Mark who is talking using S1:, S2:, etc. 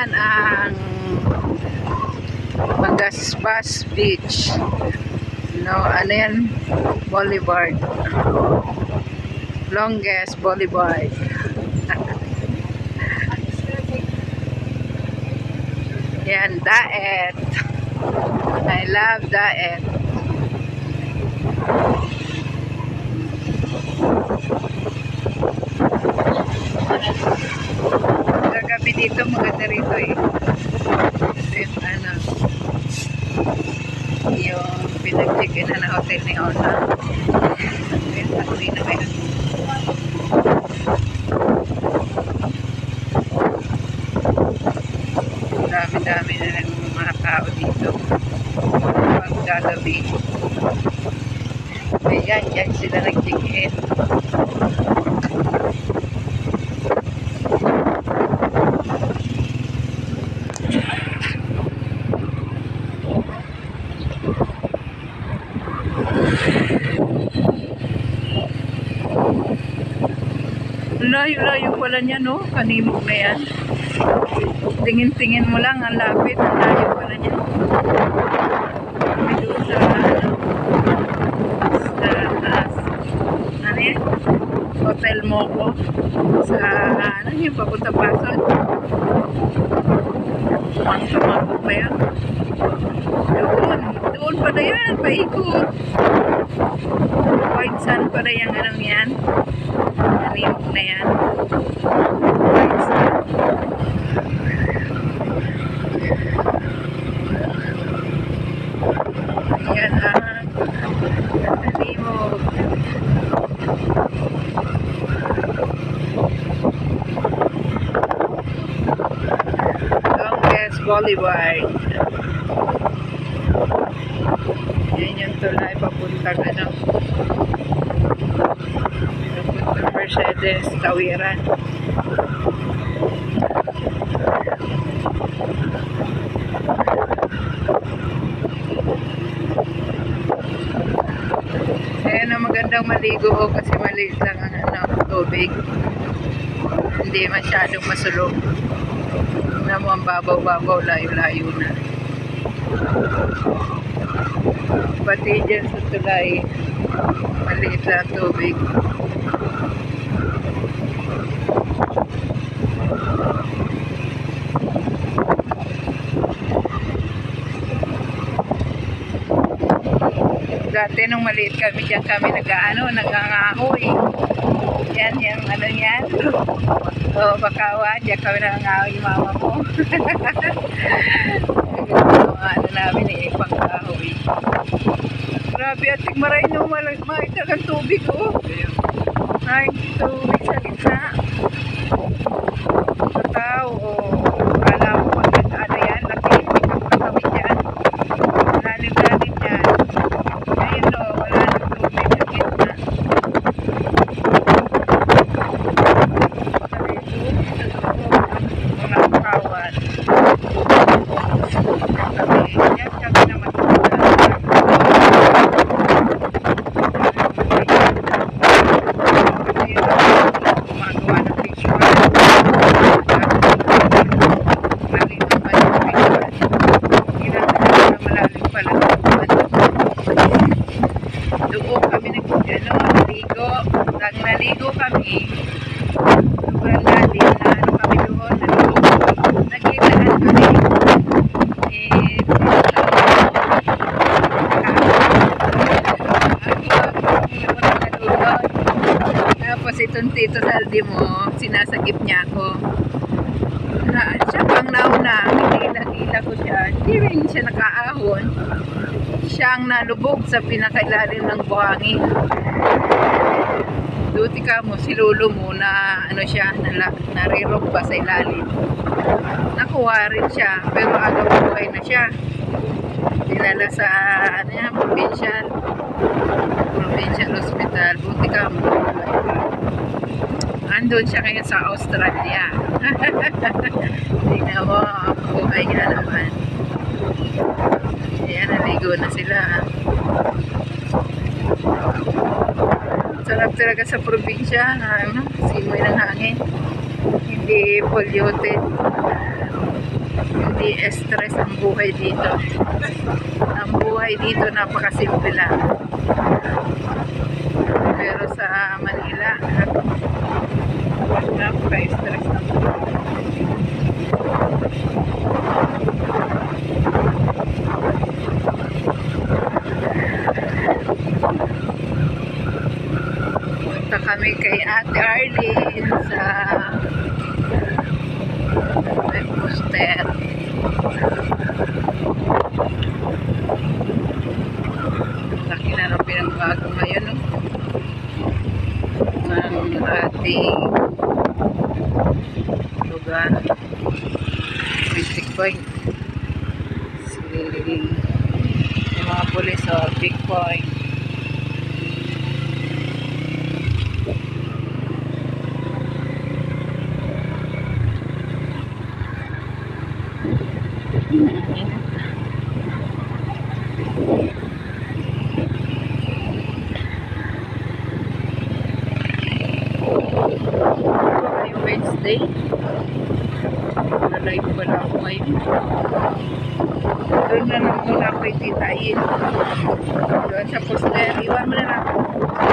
S1: Yan ang Magaspas Beach. No, ano yan? Boulevard. Longest boulevard. Yan, Daet. I love Daet. Kagabi dito, maganda rito eh. Kasi ano, yung pinag-check-in na hotel ni Ona. Uwi na ngayon. Dami-dami na lang mga tao dito. Pagkagabi. Ayan, yan sila nag-check-in. Layo-layo pala niya, no? Kanimok na yan. Tingin-tingin mo lang, ang lapit. Ang layo pala niya. May doon sa ano yan? Hotel Moco. Sa, ano yung papunta Pasod. Mangko pa yan. Doon pa na yan, paikot. White sand pa na yung anong yan. Kanimok na yan. White sand. Ayan ang kanimok. Longest Boulevard. Yan yung tulay papuntang ano, papuntang Mercedes, Tawiran. Ayan ang magandang maligo kasi maliit lang ang ano, tubig. Hindi masyadong masulog. Na mo ang babaw-babaw, layo-layo na. Pati dyan sa tulay, maliit lang tubig. Dati nung maliit kami dyan kami nag-aangahoy. Yan, yung ano yan. O, bakawan, dyan kami nag-aangahoy yung mama ko. Ano namin eh, pangkahoy. Grabe, ating maray no, maitagang tubig oh. Ay, tubig sa gitna. Sa tao, oh. Alam mo, ano yan, laki, kami dyan. Lalim-lalim yan. Ayun o, wala nang tubig sa gitna. Mga bakawan. Yan kami naman gumagawa ng picture. Nalito pa yung picture. Ginagawa na malalim pala. Doon kami naligo. Naligo kami. Sobrang lalim na ano kami doon. Nagkitaan kami. Tapos itong Tito Saldi mo, sinasagip niya ako. Siya pang nauna, nakikita ko siya. Hindi rin siya nakaahon. Siya ang nalubog sa pinakailalim ng buhangin. Duti ka mo, si Lolo mo na ano siya, narirog pa sa ilalim. Nakuha rin siya, pero agaw buhay na siya. Dinala sa ano yan, provincial hospital. Buti ka mo. Andun siya ngayon sa Australia. Tingnan mo, buhay nga naman. Ayan, naligo na sila. Sarap talaga sa probinsya. Simoy ng hangin. Hindi polluted. stress ang buhay dito. Ang buhay dito napakasimple lang. Pero sa Manila, napaka-stress ng buhay. Punta kami kay Ate Arlene sa Poster. Laki na ng pinagbago ngayon, no? Ng ating lugar. Big point. Yung mga pulis, big point. Ngayong Wednesday, na-live pala ako ngayon. Doon na lang muna ako ititain. Doon sa Poster. Iwan mo na lang ako.